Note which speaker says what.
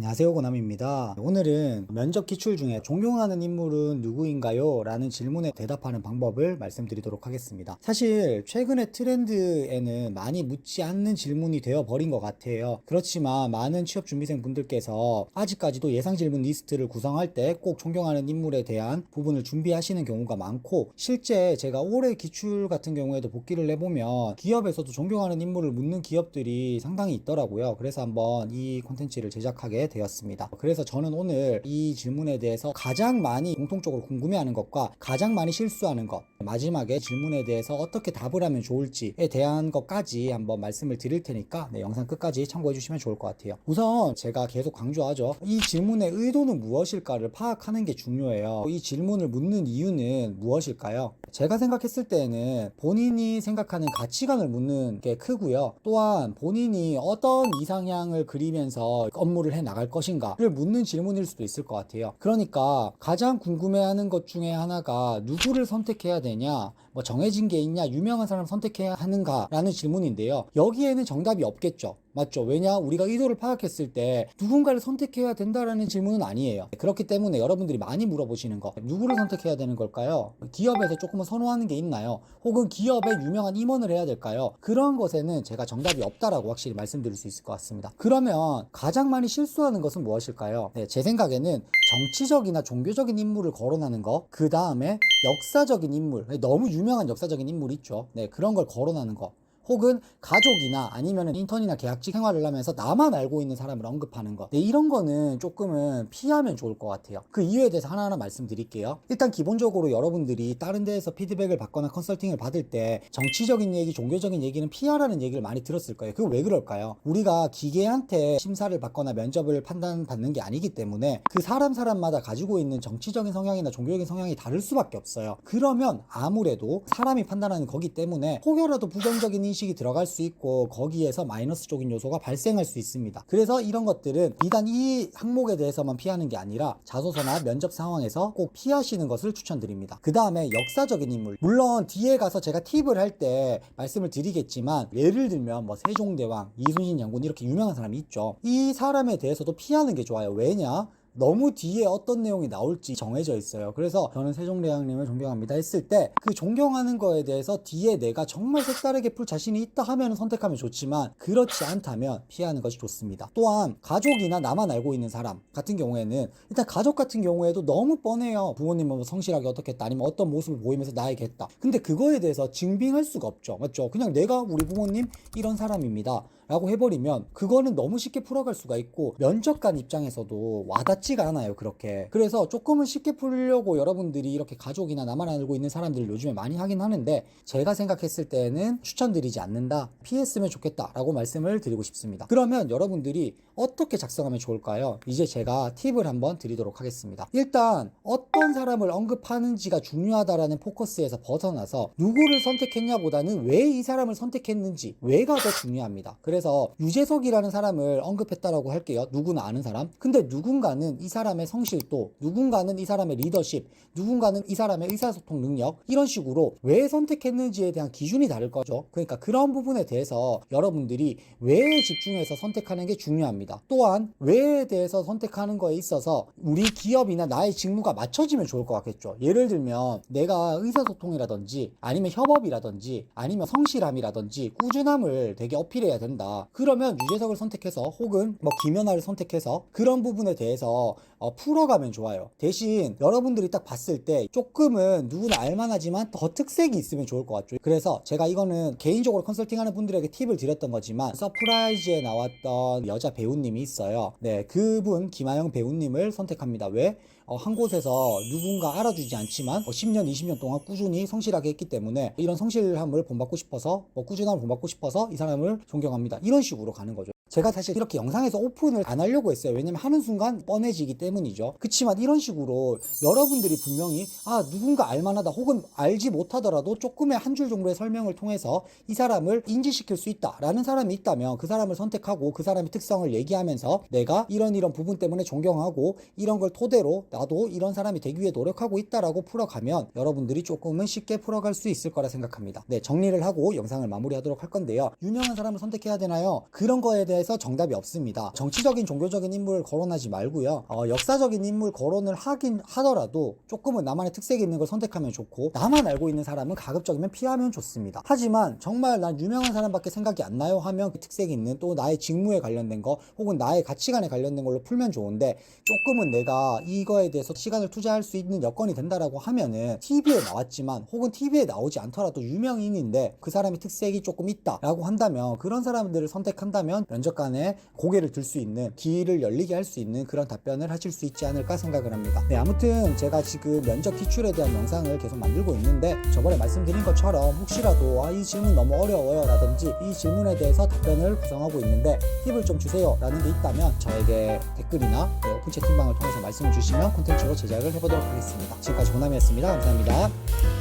Speaker 1: 안녕하세요, 고남입니다. 오늘은 면접 기출 중에 존경하는 인물은 누구인가요? 라는 질문에 대답하는 방법을 말씀드리도록 하겠습니다. 사실 최근의 트렌드에는 많이 묻지 않는 질문이 되어버린 것 같아요. 그렇지만 많은 취업준비생 분들께서 아직까지도 예상 질문 리스트를 구성할 때 꼭 존경하는 인물에 대한 부분을 준비하시는 경우가 많고, 실제 제가 올해 기출 같은 경우에도 복기를 해보면 기업에서도 존경하는 인물을 묻는 기업들이 상당히 있더라고요. 그래서 한번 이 콘텐츠를 제작하게 되었습니다. 그래서 저는 오늘 이 질문에 대해서 가장 많이 공통적으로 궁금해하는 것과 가장 많이 실수하는 것, 마지막에 질문에 대해서 어떻게 답을 하면 좋을지에 대한 것까지 한번 말씀을 드릴 테니까 영상 끝까지 참고해 주시면 좋을 것 같아요. 우선 제가 계속 강조하죠. 이 질문의 의도는 무엇일까를 파악하는 게 중요해요. 이 질문을 묻는 이유는 무엇일까요? 제가 생각했을 때는 본인이 생각하는 가치관을 묻는 게 크고요. 또한 본인이 어떤 이상향을 그리면서 업무를 해 나갈 것인가를 묻는 질문일 수도 있을 것 같아요. 그러니까 가장 궁금해하는 것 중에 하나가 누구를 선택해야 되냐, 뭐 정해진 게 있냐, 유명한 사람 선택해야 하는가 라는 질문인데요. 여기에는 정답이 없겠죠. 맞죠? 왜냐? 우리가 의도를 파악했을 때 누군가를 선택해야 된다라는 질문은 아니에요. 그렇기 때문에 여러분들이 많이 물어보시는 거, 누구를 선택해야 되는 걸까요? 기업에서 조금은 선호하는 게 있나요? 혹은 기업에 유명한 임원을 해야 될까요? 그런 것에는 제가 정답이 없다라고 확실히 말씀드릴 수 있을 것 같습니다. 그러면 가장 많이 실수하는 것은 무엇일까요? 제 생각에는 정치적이나 종교적인 인물을 거론하는 거, 그 다음에 역사적인 인물, 너무 유명한 역사적인 인물 있죠. 그런 걸 거론하는 거, 혹은 가족이나 아니면 인턴이나 계약직 생활을 하면서 나만 알고 있는 사람을 언급하는 것, 이런 거는 조금은 피하면 좋을 것 같아요. 그 이유에 대해서 하나하나 말씀드릴게요. 일단 기본적으로 여러분들이 다른 데에서 피드백을 받거나 컨설팅을 받을 때 정치적인 얘기, 종교적인 얘기는 피하라는 얘기를 많이 들었을 거예요. 그거 왜 그럴까요? 우리가 기계한테 심사를 받거나 면접을 판단받는 게 아니기 때문에 그 사람마다 가지고 있는 정치적인 성향이나 종교적인 성향이 다를 수밖에 없어요. 그러면 아무래도 사람이 판단하는 거기 때문에 혹여라도 부정적인 인식이 들어갈 수 있고 거기에서 마이너스적인 요소가 발생할 수 있습니다. 그래서 이런 것들은 비단 이 항목에 대해서만 피하는 게 아니라 자소서나 면접 상황에서 꼭 피하시는 것을 추천드립니다. 그 다음에 역사적인 인물, 물론 뒤에 가서 제가 팁을 할 때 말씀을 드리겠지만, 예를 들면 뭐 세종대왕, 이순신 장군 이렇게 유명한 사람이 있죠. 이 사람에 대해서도 피하는 게 좋아요. 왜냐? 너무 뒤에 어떤 내용이 나올지 정해져 있어요. 그래서 저는 세종대왕님을 존경합니다 했을 때 그 존경하는 거에 대해서 뒤에 내가 정말 색다르게 풀 자신이 있다 하면 선택하면 좋지만, 그렇지 않다면 피하는 것이 좋습니다. 또한 가족이나 나만 알고 있는 사람 같은 경우에는, 일단 가족 같은 경우에도 너무 뻔해요. 부모님은 뭐 성실하게 어떻게 했다, 아니면 어떤 모습을 보이면서 나에게 했다. 근데 그거에 대해서 증빙할 수가 없죠. 맞죠? 그냥 내가 우리 부모님 이런 사람입니다 라고 해버리면 그거는 너무 쉽게 풀어갈 수가 있고, 면접관 입장에서도 와닿지가 않아요, 그렇게. 그래서 조금은 쉽게 풀려고 여러분들이 이렇게 가족이나 나만 알고 있는 사람들을 요즘에 많이 하긴 하는데, 제가 생각했을 때는 추천드리지 않는다, 피했으면 좋겠다 라고 말씀을 드리고 싶습니다. 그러면 여러분들이 어떻게 작성하면 좋을까요? 이제 제가 팁을 한번 드리도록 하겠습니다. 일단 어떤 사람을 언급하는지가 중요하다라는 포커스에서 벗어나서 누구를 선택했냐보다는 왜 이 사람을 선택했는지, 왜가 더 중요합니다. 그래서 유재석이라는 사람을 언급했다라고 할게요. 누구나 아는 사람. 근데 누군가는 이 사람의 성실도, 누군가는 이 사람의 리더십, 누군가는 이 사람의 의사소통 능력, 이런 식으로 왜 선택했는지에 대한 기준이 다를 거죠. 그러니까 그런 부분에 대해서 여러분들이 왜에 집중해서 선택하는 게 중요합니다. 또한 왜에 대해서 선택하는 거에 있어서 우리 기업이나 나의 직무가 맞춰지면 좋을 것 같겠죠. 예를 들면 내가 의사소통이라든지 아니면 협업이라든지 아니면 성실함이라든지 꾸준함을 되게 어필해야 된다. 그러면 유재석을 선택해서, 혹은 뭐 김연아를 선택해서 그런 부분에 대해서 풀어가면 좋아요. 대신 여러분들이 딱 봤을 때 조금은 누구나 알만하지만 더 특색이 있으면 좋을 것 같죠. 그래서 제가 이거는 개인적으로 컨설팅하는 분들에게 팁을 드렸던 거지만, 서프라이즈에 나왔던 여자 배우님이 있어요. 그분 김아영 배우님을 선택합니다. 왜? 한 곳에서 누군가 알아주지 않지만 10년, 20년 동안 꾸준히 성실하게 했기 때문에 이런 성실함을 본받고 싶어서, 꾸준함을 본받고 싶어서 이 사람을 존경합니다. 이런 식으로 가는 거죠. 제가 사실 이렇게 영상에서 오픈을 안 하려고 했어요. 왜냐면 하는 순간 뻔해지기 때문이죠. 그치만 이런 식으로 여러분들이 분명히 누군가 알만하다, 혹은 알지 못하더라도 조금의 한 줄 정도의 설명을 통해서 이 사람을 인지시킬 수 있다 라는 사람이 있다면 그 사람을 선택하고 그 사람의 특성을 얘기하면서 내가 이런 부분 때문에 존경하고 이런 걸 토대로 나도 이런 사람이 되기 위해 노력하고 있다라고 풀어가면 여러분들이 조금은 쉽게 풀어갈 수 있을 거라 생각합니다. 정리를 하고 영상을 마무리하도록 할 건데요. 유명한 사람을 선택해야 되나요? 그런 거에 대해 대해서 정답이 없습니다. 정치적인 종교적인 인물을 거론하지 말고요. 역사적인 인물 거론을 하긴 하더라도 조금은 나만의 특색이 있는 걸 선택하면 좋고, 나만 알고 있는 사람은 가급적이면 피하면 좋습니다. 하지만 정말 난 유명한 사람밖에 생각이 안 나요 하면 그 특색이 있는, 또 나의 직무에 관련된 거 혹은 나의 가치관에 관련된 걸로 풀면 좋은데, 조금은 내가 이거에 대해서 시간을 투자할 수 있는 여건이 된다라고 하면은 TV에 나왔지만 혹은 TV에 나오지 않더라도 유명인인데 그 사람의 특색이 조금 있다 라고 한다면, 그런 사람들을 선택한다면 면접관에 고개를 들 수 있는, 길을 열리게 할 수 있는 그런 답변을 하실 수 있지 않을까 생각을 합니다. 네, 아무튼 제가 지금 면접 기출에 대한 영상을 계속 만들고 있는데, 저번에 말씀드린 것처럼 혹시라도 이 질문 너무 어려워요 라든지 이 질문에 대해서 답변을 구성하고 있는데 팁을 좀 주세요 라는 게 있다면 저에게 댓글이나 오픈 채팅방을 통해서 말씀을 주시면 콘텐츠로 제작을 해보도록 하겠습니다. 지금까지 호남이었습니다. 감사합니다.